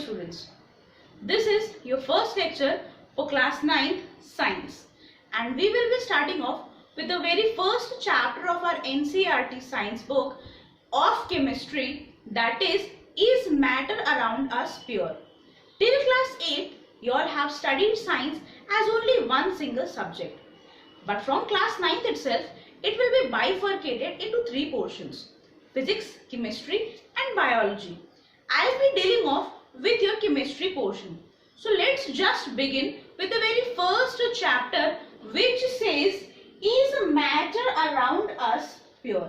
students, this is your first lecture for class 9th science, and we will be starting off with the very first chapter of our NCERT science book of chemistry, that is matter around us pure? Till class 8 you all have studied science as only one single subject, but from class 9th itself it will be bifurcated into three portions: physics, chemistry and biology. I'll be dealing off with your chemistry portion. So let's just begin with the very first chapter, which says, is matter around us pure?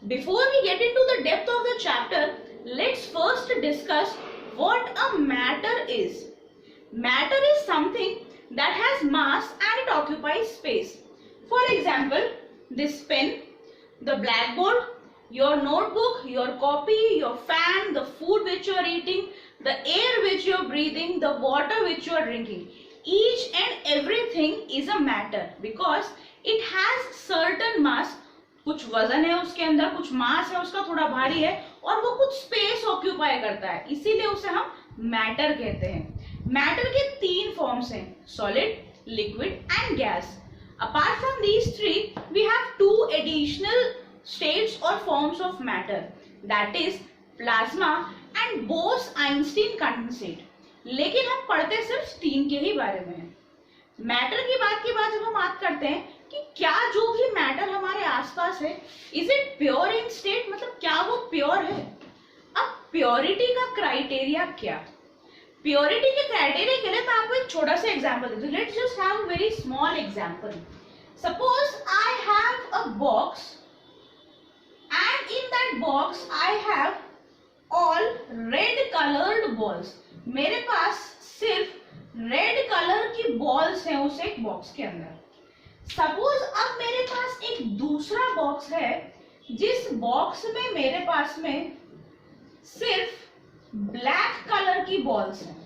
Before we get into the depth of the chapter, let's first discuss what a matter is. Matter is something that has mass and it occupies space. For example, this pen, the blackboard, your notebook, your copy, your fan, the food which you are eating, the air which you are breathing, the water which you are drinking. Each and everything is a matter because it has certain mass. कुछ वजन है उसके अंदर, कुछ मास है उसका, थोड़ा भारी है और वो कुछ स्पेस ऑक्यूपाई करता है, इसीलिए उसे हम मैटर कहते हैं। मैटर के तीन फॉर्म्स हैं: solid, liquid and gas. Apart from these three we have two additional states or forms of matter, that is plasma and Bose-Einstein condensate। लेकिन हम पढ़ते सिर्फ तीन के ही बारे में हैं। मैटर की बात के बाद जब हम बात करते हैं कि क्या जो भी मैटर हमारे आसपास है, is it pure in state, मतलब क्या वो प्योर है? अब प्योरिटी का क्राइटेरिया क्या? प्योरिटी के क्राइटेरिया के लिए मैं आपको एक छोटा सा एग्जांपल देती हूँ। Let's just have a very small example. Suppose I have a box and in that box I have all red colored balls। मेरे पास सिर्फ रेड कलर की बॉल्स हैं उस एक बॉक्स के अंदर। सपोज अब मेरे पास एक दूसरा बॉक्स है जिस बॉक्स में मेरे पास में सिर्फ ब्लैक कलर की बॉल्स हैं।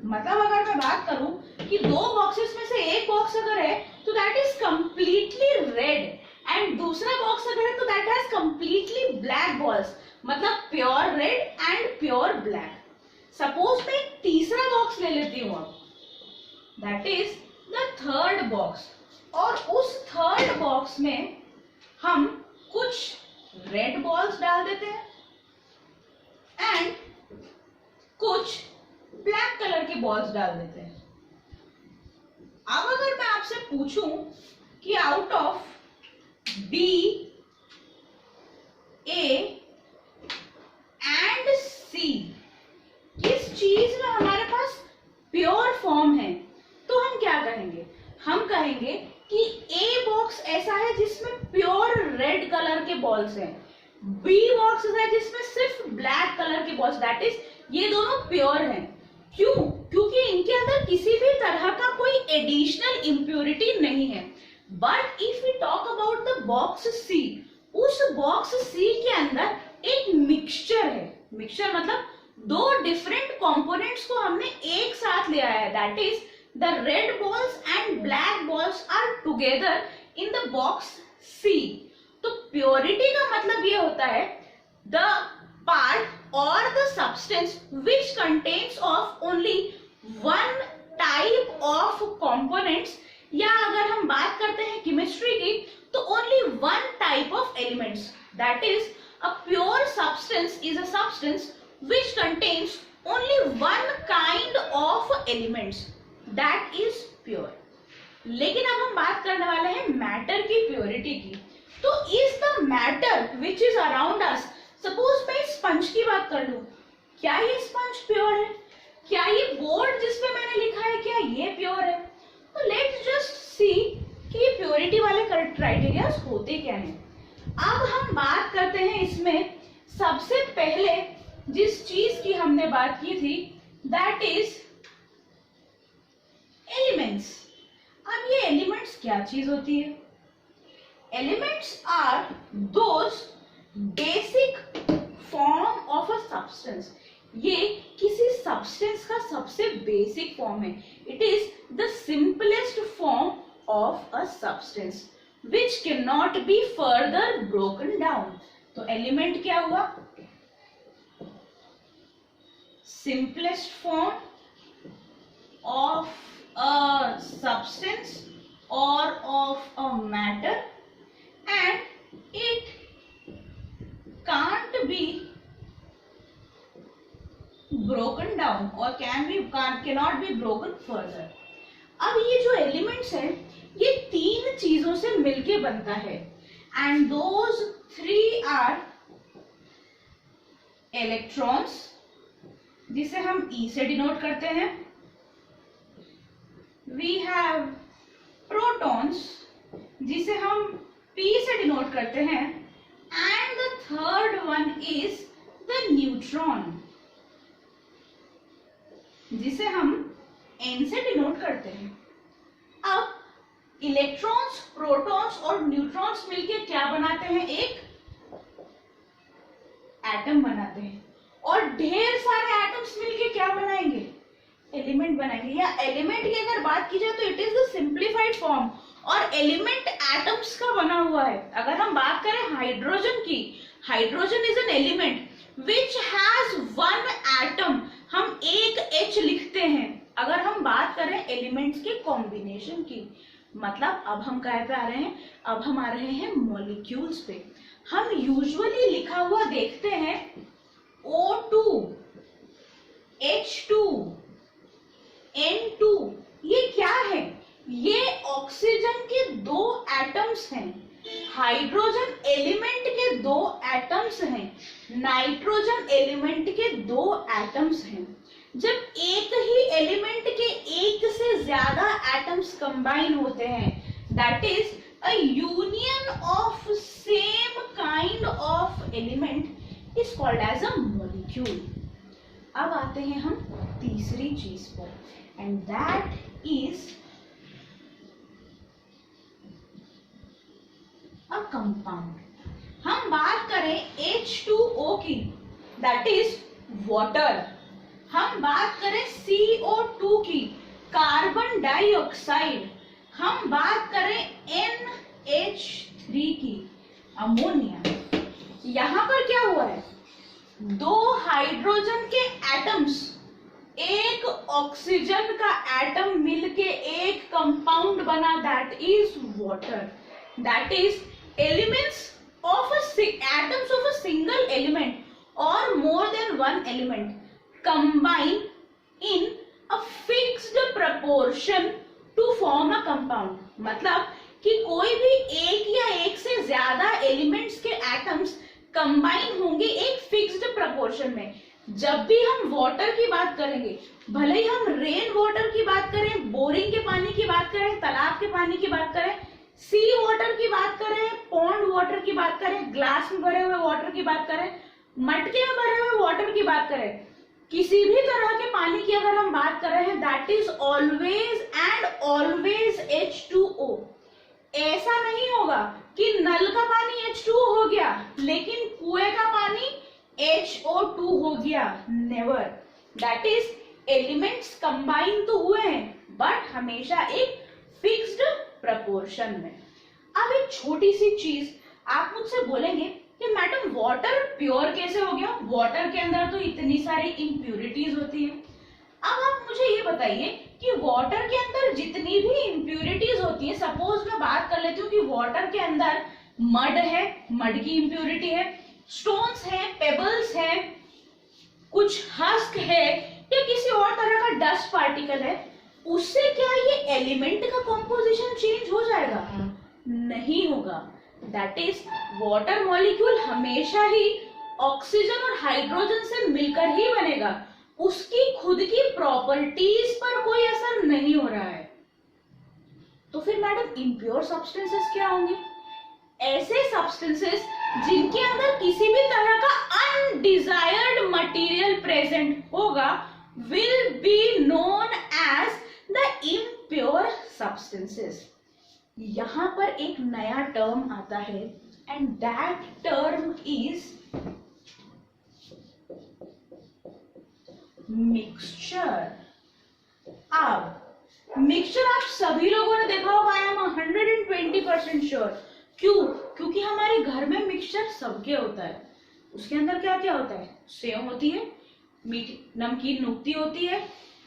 मतलब अगर मैं बात करूं कि दो बॉक्सेस में से एक बॉक्स अगर है तो that is completely red and दूसरा बॉक्स अगर है तो that has completely black balls, मतलब pure red and pure black. Suppose मैं एक तीसरा बॉक्स ले लेती हूं अब, that is the third box, और उस थर्ड बॉक्स में हम कुछ रेड बॉल्स डाल देते हैं एंड कुछ ब्लैक कलर की बॉल्स डाल देते हैं। अब अगर मैं आपसे पूछूं कि out of B, A and C किस चीज में हमारे पास प्योर फॉर्म है, तो हम क्या कहेंगे? हम कहेंगे कि A बॉक्स ऐसा है जिसमें प्योर रेड कलर के बॉल्स हैं, B बॉक्स है जिसमें सिर्फ ब्लैक कलर के बॉल्स, दैट इज ये दोनों प्योर हैं। क्यों? क्योंकि इनके अंदर किसी भी तरह का कोई एडिशनल इम्प्योरिटी नहीं है। But if we talk about the box C, उस बॉक्स सी के अंदर एक मिक्सचर है। मिक्सचर मतलब दो डिफरेंट कंपोनेंट्स को हमने एक साथ ले आया है, that is the red balls and black balls are together in the box C. तो प्योरिटी का मतलब ये होता है द पार्ट और the substance which contains of only one type of components, या अगर हम बात करते हैं केमिस्ट्री की तो only one type of elements, that is a pure substance is a substance which contains only one kind of elements, that is pure. लेकिन अब हम बात करने वाले हैं मैटर की प्योरिटी की। तो is the matter which is around us, suppose मैं स्पंज की बात कर लूं, क्या ये स्पंज प्योर है? क्या ये बोर्ड जिसपे मैंने लिखा है क्या ये प्योर है? तो लेट्स जस्ट सी कि ये प्योरिटी वाले क्राइटेरियाज होते क्या हैं। अब हम बात करते हैं इसमें सबसे पहले जिस चीज की हमने बात की थी, दैट इज एलिमेंट्स। अब ये एलिमेंट्स क्या चीज होती है? Elements are those basic form of a substance. ये किसी सब्सटेंस का सबसे बेसिक फॉर्म है। It is the simplest form of a substance which can not be further broken down. तो एलिमेंट क्या हुआ? simplest form of a substance or of a matter, and it can't be broken down or cannot be broken further. अब ये जो elements हैं ये तीन चीजों से मिलके बनता है, and those three are electrons जिसे हम E से डिनोट करते हैं, वी हैव प्रोटॉन्स जिसे हम P से डिनोट करते हैं, and the third one is the neutron जिसे हम N से डिनोट करते हैं. अब इलेक्ट्रॉन्स, प्रोटॉन्स और न्यूट्रॉन्स मिलके क्या बनाते हैं? एक एटम बनाते हैं, और ढेर सारे एटम्स मिलके क्या बनाएंगे? एलिमेंट बनाएंगे. या एलिमेंट की अगर बात की जाए तो it is the simplified form, और एलिमेंट एटम्स का बना हुआ है. अगर हम बात करें हाइड्रोजन की, hydrogen is an element which has one atom, हम एक H लिखते हैं. अगर हम बात करें एलिमेंट्स के कॉम्बिनेशन की, मतलब अब हम क्या पे आ रहे हैं? अब हम आ रहे हैं मॉलिक्यूल्स पे. हम यूजुअली लिखा हुआ देखते हैं O2, H2, N2. ये क्या है? ये ऑक्सीजन के दो एटम्स हैं, हाइड्रोजन एलिमेंट के दो एटम्स हैं, नाइट्रोजन एलिमेंट के दो एटम्स हैं. जब एक ही एलिमेंट के एक से ज्यादा एटम्स कंबाइन होते हैं, that is a union of same kind of element is called as a molecule. अब आते हैं हम तीसरी चीज पर, and that is a compound. हम बात करें H2O की, दैट इज वाटर. हम बात करें CO2 की, कार्बन डाइऑक्साइड. हम बात करें NH3 की, अमोनिया. यहां पर क्या हुआ है? दो हाइड्रोजन के एटम्स, एक ऑक्सीजन का एटम मिलके एक कंपाउंड बना, that is water. That is elements of atoms of a single element or more than one element combine in a fixed proportion to form a compound. मतलब कि कोई भी एक या एक से ज्यादा एलिमेंट्स के एटम्स कंबाइन होंगे एक फिक्स्ड प्रपोर्शन में. जब भी हम वाटर की बात करेंगे, भले ही हम रेन वाटर की बात करें, बोरिंग के पानी की बात करें, तालाब के पानी की बात करें, सी वाटर की बात करें, पॉन्ड वाटर की बात करें, ग्लास में भरे हुए वाटर की बात करें, मटके में भरे हुए वाटर की बात करें, किसी भी तरह के पानी की अगर हम बात कर रहे हैं, that is always and always H2O. ऐसा नहीं होगा कि नल का पानी H2O हो गया लेकिन कुएं का पानी HO2 हो गया. Never. That is elements combine तो हुए हैं बट हमेशा एक फिक्स्ड प्रपोर्शन में. अब एक छोटी सी चीज आप मुझसे बोलेंगे कि मैडम वाटर प्योर कैसे हो गया? वाटर के अंदर तो इतनी सारी इम्प्यूरिटीज होती है. अब आप मुझे ये बताइए कि वाटर के अंदर जितनी भी इम्प्यूरिटीज होती है, सपोज मैं बात कर लेती हूँ कि वाटर के अंदर मड है, मड की इम्प्यूरिटी है, स्टोन्स है, पेबल्स है, कुछ हस्क है या किसी और तरह का डस्ट पार्टिकल है, उससे क्या ये एलिमेंट का कॉम्पोजिशन चेंज हो जाएगा? नहीं होगा. दैट इज वाटर मॉलिक्यूल हमेशा ही ऑक्सीजन और हाइड्रोजन से मिलकर ही बनेगा. उसकी खुद की प्रॉपर्टीज पर कोई असर नहीं हो रहा है. तो फिर मैडम इम्प्योर सब्सटेंसेस क्या होंगे? ऐसे सब्सटेंसेस जिनके अंदर किसी भी तरह का अनडिजायर्ड मटेरियल प्रेजेंट होगा will be known as the impure substances. यहां पर एक नया टर्म आता है and that term is mixture. अब मिक्सचर आप सभी लोगों ने देखा होगा, आई एम 120% श्योर. क्यों? क्योंकि हमारे घर में मिक्सचर सबके होता है. उसके अंदर क्या क्या होता है? सेव होती है, मीठी नमकीन नुक्ती होती है,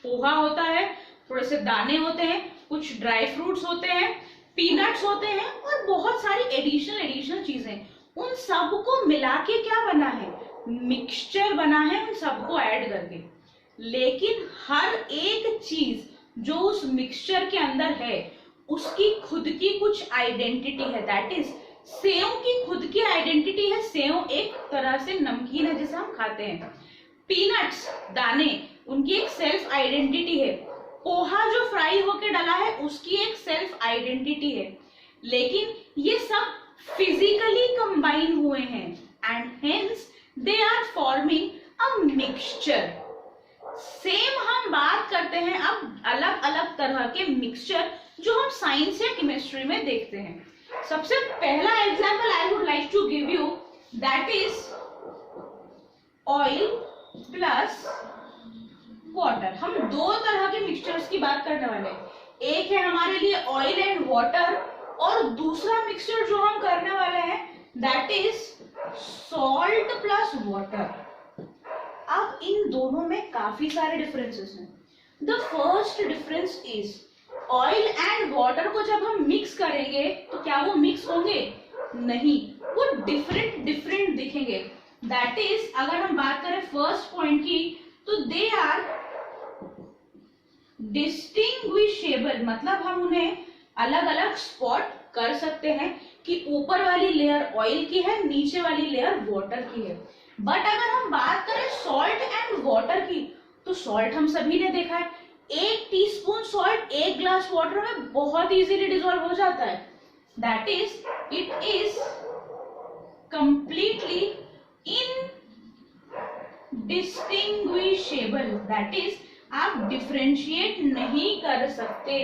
पोहा होता है, थोड़े से दाने होते हैं, कुछ ड्राई फ्रूट्स होते हैं, पीनट्स होते हैं और बहुत सारी एडिशनल चीजें। उन सबको मिला के क्या बना है, मिक्सचर बना है उन सबको ऐड करके। लेकिन हर एक चीज जो उस मिक्सचर के अंदर है उसकी खुद की कुछ आइडेंटिटी है। दैट इज सेव की खुद की आइडेंटिटी है। सेव एक तरह से नमकीन है जिसे हम खाते हैं। पीनट्स दाने, उनकी एक सेल्फ आइडेंटिटी है। पोहा जो फ्राई होके डला है उसकी एक सेल्फ आइडेंटिटी है। लेकिन ये सब फिजिकली कंबाइन हुए हैं and hence they are forming a mixture. Same हम बात करते हैं अब अलग अलग तरह के मिक्सचर जो हम साइंस या केमिस्ट्री में देखते हैं। सबसे पहला example I would like to give you, that is oil plus water. हम दो तरह के मिक्सचर्स की बात करने वाले हैं। एक है हमारे लिए ऑयल एंड वाटर और दूसरा मिक्सचर जो हम करने वाले हैं that is salt plus water. अब इन दोनों में काफी सारे डिफरेंसेस हैं। The first difference is oil and water को जब हम मिक्स करेंगे तो क्या वो मिक्स होंगे? नहीं, वो डिफरेंट दिखेंगे। दैट इज अगर हम बात करें फर्स्ट पॉइंट की तो दे आर डिस्टिंग्विशेबल, मतलब हम उन्हें अलग अलग स्पॉट कर सकते हैं कि ऊपर वाली लेयर ऑयल की है, नीचे वाली लेयर वाटर की है। बट अगर हम बात करें सॉल्ट एंड वाटर की तो सॉल्ट हम सभी ने देखा है, 1 टीस्पून सॉल्ट 1 ग्लास वाटर में बहुत इजीली डिसॉल्व हो जाता है। That is it is completely indistinguishable. That is आप डिफरेंशिएट नहीं कर सकते।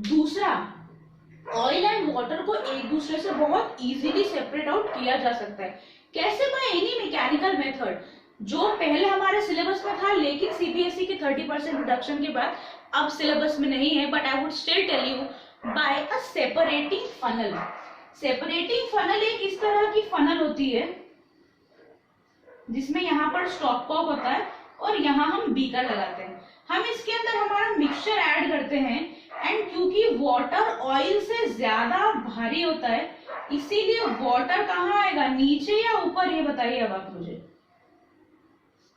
दूसरा, ऑयल एंड वाटर को एक दूसरे से बहुत इजीली सेपरेट आउट किया जा सकता है। कैसे? बाय एनी मैकेनिकल मेथड, जो पहले हमारे सिलेबस में था लेकिन सीबीएसई के 30% रिडक्शन के बाद अब सिलेबस में नहीं है। But I would still tell you, by a separating funnel. Separating funnel एक इस तरह की फनल होती है जिसमें यहाँ पर स्टॉप कॉक होता है और यहाँ हम बीकर लगाते हैं। हम इसके अंदर हमारा मिक्सचर ऐड करते हैं एंड क्योंकि वाटर ऑयल से ज्यादा भारी होता है इसीलिए वाटर कहाँ आएगा, नीचे या ऊपर? ये बताइए अब आप मुझे।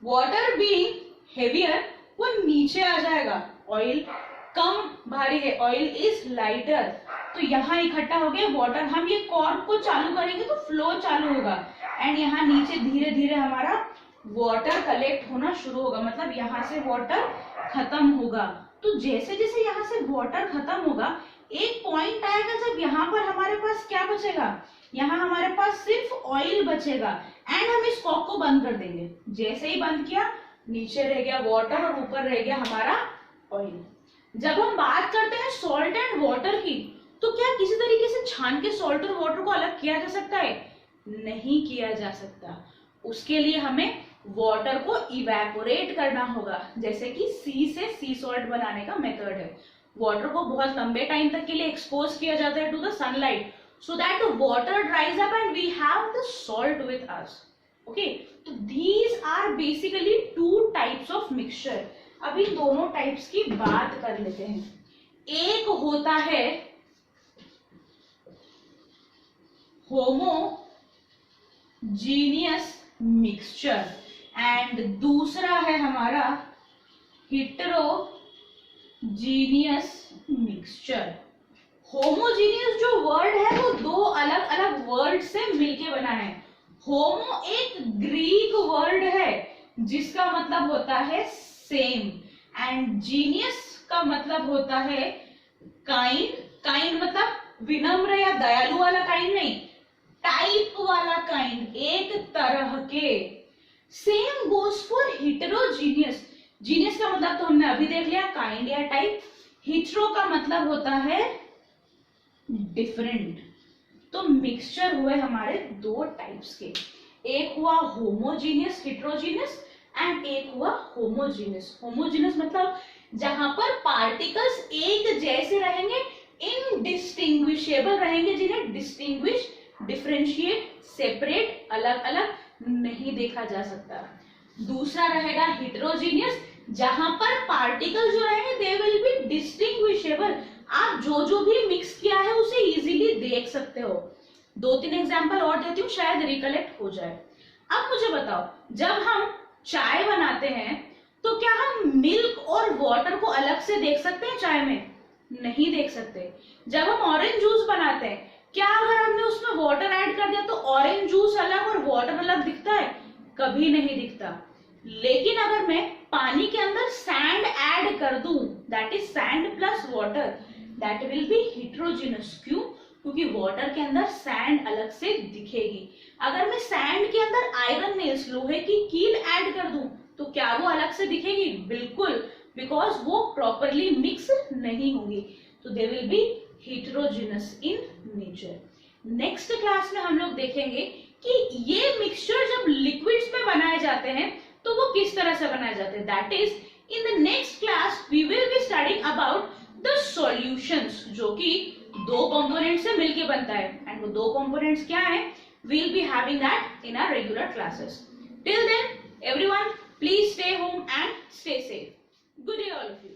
वाटर बीइंग हेवियर वो नीचे आ जाएगा, ऑयल कम भारी है, ऑयल इज लाइटर, तो यहाँ इकट्ठा हो गया वाटर। हम ये कॉर्क को चालू करेंगे तो फ्लो चालू होगा एंड यहाँ नीचे धीरे धीरे हमारा वाटर कलेक्ट होना शुरू होगा, मतलब यहाँ से वाटर खत्म होगा। तो जैसे जैसे यहाँ से वाटर खत्म होगा एक पॉइंट आएगा जब यहाँ पर हमारे पास क्या बचेगा, यहाँ हमारे पास सिर्फ ऑयल बचेगा एंड हम इस कॉक को बंद कर देंगे। जैसे ही बंद किया नीचे रह गया वाटर और ऊपर रह गया हमारा ऑयल। जब हम बात करते हैं सॉल्ट एंड वाटर की तो क्या किसी तरीके से छान के सॉल्ट और वाटर को अलग किया जा सकता है? नहीं किया जा सकता। उसके लिए हमें वाटर को इवेपोरेट करना होगा, जैसे कि सी से सी सॉल्ट बनाने का मेथड है। वाटर को बहुत लंबे टाइम तक के लिए एक्सपोज किया जाता है to the sunlight so that the water dries up and we have the salt with us. Okay, तो these are basically two types of mixture. अब इन दोनों टाइप्स की बात कर लेते हैं। एक होता है होमोजीनियस मिक्सचर एंड दूसरा है हमारा हेटेरोजीनियस मिक्सचर। होमोजीनियस जो वर्ड है वो दो अलग अलग वर्ड से मिलके बना है। होमो एक ग्रीक वर्ड है जिसका मतलब होता है सेम एंड जीनियस का मतलब होता है काइंड। काइंड मतलब विनम्र या दयालु वाला काइंड नहीं, टाइप वाला काइंड, एक तरह के। Same goes for heterogeneous. Genius का मतलब तो हमने अभी देख लिया, काइंड या टाइप। हेटेरो का मतलब होता है डिफरेंट। तो मिक्सचर हुए हमारे दो टाइप्स के, एक हुआ होमोजीनियस हेटेरोजीनियस एंड एक हुआ होमोजीनियस। होमोजीनियस मतलब जहां पर पार्टिकल्स एक जैसे रहेंगे, इनडिस्टिंग्विशेबल रहेंगे, जिन्हें डिस्टिंग्विश, डिफरेंशिएट, सेपरेट, अलग अलग नहीं देखा जा सकता। दूसरा रहेगा heterogeneous, जहां पर पार्टिकल जो रहेंगे they will be distinguishable, आप जो जो भी मिक्स किया है उसे इजीली देख सकते हो। 2-3 एग्जाम्पल और देती हूँ, शायद रिकलेक्ट हो जाए। अब मुझे बताओ, जब हम चाय बनाते हैं तो क्या हम मिल्क और वाटर को अलग से देख सकते हैं चाय में? नहीं देख सकते। जब हम ऑरेंज जूस बनाते हैं, क्या अगर हमने उसमें वाटर ऐड कर दिया तो ऑरेंज जूस अलग और वाटर अलग दिखता है? कभी नहीं दिखता। लेकिन अगर मैं पानी के अंदर सैंड ऐड कर दूं, that is sand plus water, that will be heterogeneous. क्यों? क्योंकि वाटर के अंदर सैंड अलग से दिखेगी। अगर मैं सैंड के अंदर आयरन नेल्स, लोहे की कील ऐड कर दूं तो क्या वो अलग से दिखेगी? बिल्कुल, बिकॉज वो प्रॉपरली मिक्स नहीं होंगी, तो they will be heterogeneous in nature. Next class में हम लोग देखेंगे कि ये मिक्सचर जब लिक्विड्स में बनाए जाते हैं तो वो किस तरह से बनाए जाते हैं। That is in the next class we will be studying about the solutions, जो कि दो कंपोनेंट से मिलके बनता है। एंड वो दो कंपोनेंट्स क्या है? we'll be having that in our regular classes. Till then, everyone, please stay home and stay safe. Good day all of you.